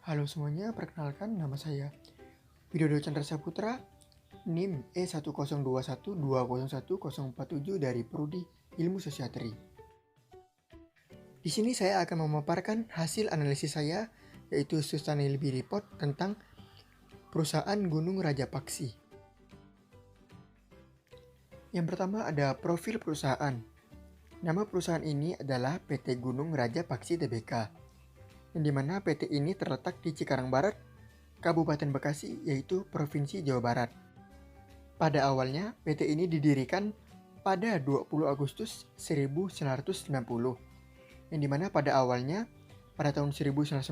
Halo semuanya, perkenalkan nama saya Widodo Chandra Saputra, NIM E1021201047 dari Prodi Ilmu Sosiatri. Di sini saya akan memaparkan hasil analisis saya, yaitu Sustainability Report tentang perusahaan Gunung Rajapaksi. Yang pertama ada profil perusahaan. Nama perusahaan ini adalah PT Gunung Rajapaksi Tbk, yang dimana PT ini terletak di Cikarang Barat, Kabupaten Bekasi, yaitu Provinsi Jawa Barat. Pada awalnya, PT ini didirikan pada 20 Agustus 1990, yang dimana pada awalnya, pada tahun 1990,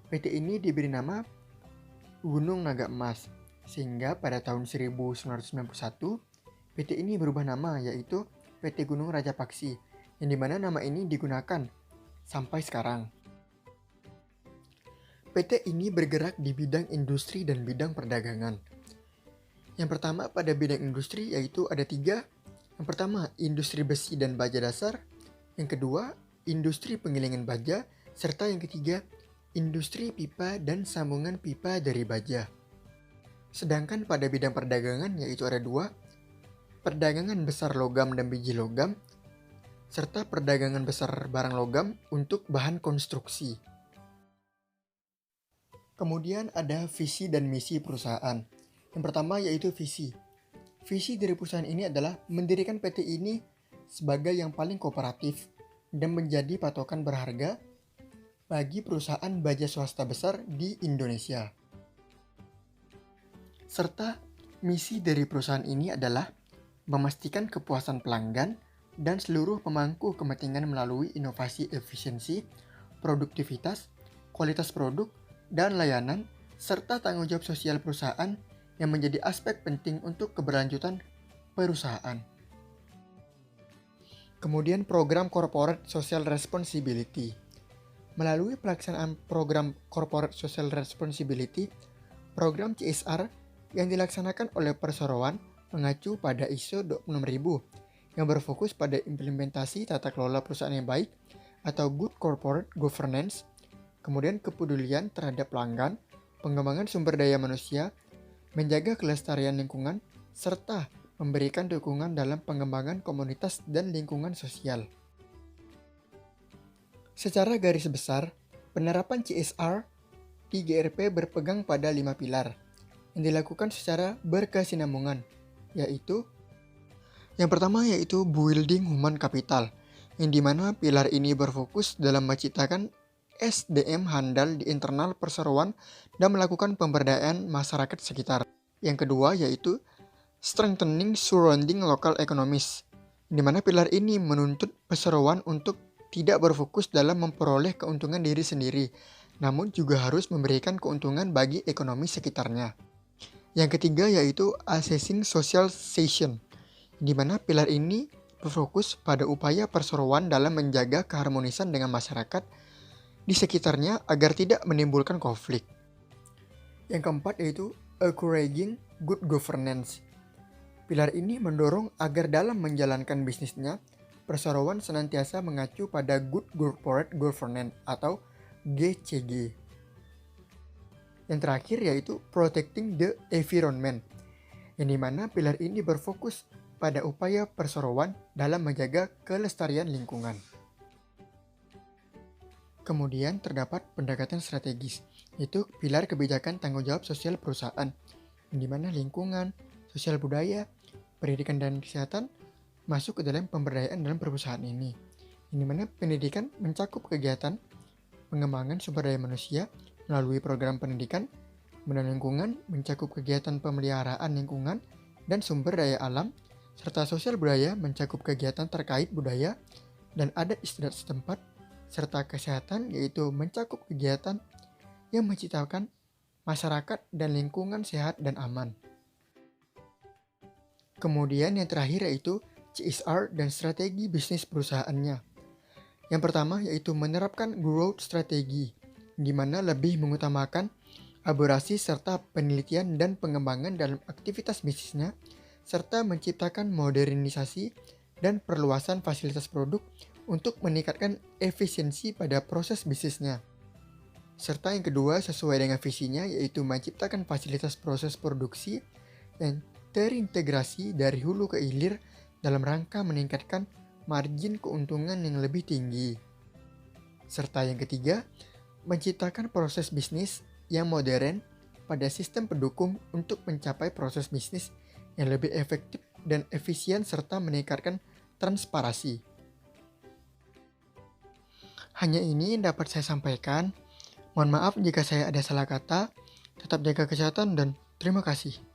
PT ini diberi nama Gunung Naga Emas, sehingga pada tahun 1991, PT ini berubah nama yaitu PT Gunung Rajapaksi, yang dimana nama ini digunakan sampai sekarang. PT ini bergerak di bidang industri dan bidang perdagangan. Yang pertama pada bidang industri yaitu ada 3. Yang pertama industri besi dan baja dasar. Yang kedua industri penggilingan baja. Serta yang ketiga industri pipa dan sambungan pipa dari baja. Sedangkan pada bidang perdagangan yaitu ada 2. Perdagangan besar logam dan biji logam. Serta perdagangan besar barang logam untuk bahan konstruksi. Kemudian ada visi dan misi perusahaan. Yang pertama yaitu visi. Visi dari perusahaan ini adalah mendirikan PT ini sebagai yang paling kooperatif dan menjadi patokan berharga bagi perusahaan baja swasta besar di Indonesia. Serta misi dari perusahaan ini adalah memastikan kepuasan pelanggan dan seluruh pemangku kepentingan melalui inovasi efisiensi, produktivitas, kualitas produk, dan layanan, serta tanggung jawab sosial perusahaan yang menjadi aspek penting untuk keberlanjutan perusahaan. Kemudian program Corporate Social Responsibility. Melalui pelaksanaan program Corporate Social Responsibility, program CSR yang dilaksanakan oleh perseroan mengacu pada ISO 26000 yang berfokus pada implementasi tata kelola perusahaan yang baik atau Good Corporate Governance, kemudian kepedulian terhadap pelanggan, pengembangan sumber daya manusia, menjaga kelestarian lingkungan, serta memberikan dukungan dalam pengembangan komunitas dan lingkungan sosial. Secara garis besar, penerapan CSR di GRP berpegang pada 5 pilar yang dilakukan secara berkesinambungan, yaitu yang pertama yaitu building human capital, yang dimana pilar ini berfokus dalam menciptakan SDM handal di internal perseroan dan melakukan pemberdayaan masyarakat sekitar. Yang kedua yaitu strengthening surrounding local economies, di mana pilar ini menuntut perseroan untuk tidak berfokus dalam memperoleh keuntungan diri sendiri, namun juga harus memberikan keuntungan bagi ekonomi sekitarnya. Yang ketiga yaitu assessing socialization, di mana pilar ini berfokus pada upaya perseroan dalam menjaga keharmonisan dengan masyarakat di sekitarnya agar tidak menimbulkan konflik. Yang keempat yaitu encouraging good governance. Pilar ini mendorong agar dalam menjalankan bisnisnya, perseroan senantiasa mengacu pada good corporate governance atau GCG. Yang terakhir yaitu protecting the environment, yang dimana pilar ini berfokus pada upaya perseroan dalam menjaga kelestarian lingkungan. Kemudian terdapat pendekatan strategis, yaitu pilar kebijakan tanggung jawab sosial perusahaan, yang dimana lingkungan, sosial budaya, pendidikan dan kesehatan masuk ke dalam pemberdayaan dalam perusahaan ini. Yang dimana pendidikan mencakup kegiatan pengembangan sumber daya manusia melalui program pendidikan, kemudian lingkungan mencakup kegiatan pemeliharaan lingkungan dan sumber daya alam, serta sosial budaya mencakup kegiatan terkait budaya dan adat istiadat setempat, serta kesehatan yaitu mencakup kegiatan yang menciptakan masyarakat dan lingkungan sehat dan aman. Kemudian yang terakhir yaitu CSR dan strategi bisnis perusahaannya. Yang pertama yaitu menerapkan growth strategi, di mana lebih mengutamakan elaborasi serta penelitian dan pengembangan dalam aktivitas bisnisnya, serta menciptakan modernisasi dan perluasan fasilitas produk untuk meningkatkan efisiensi pada proses bisnisnya. Serta yang kedua sesuai dengan visinya, yaitu menciptakan fasilitas proses produksi yang terintegrasi dari hulu ke hilir dalam rangka meningkatkan margin keuntungan yang lebih tinggi. Serta yang ketiga, menciptakan proses bisnis yang modern pada sistem pendukung untuk mencapai proses bisnis yang lebih efektif dan efisien serta meningkatkan transparansi. Hanya ini yang dapat saya sampaikan. Mohon maaf jika saya ada salah kata. Tetap jaga kesehatan dan terima kasih.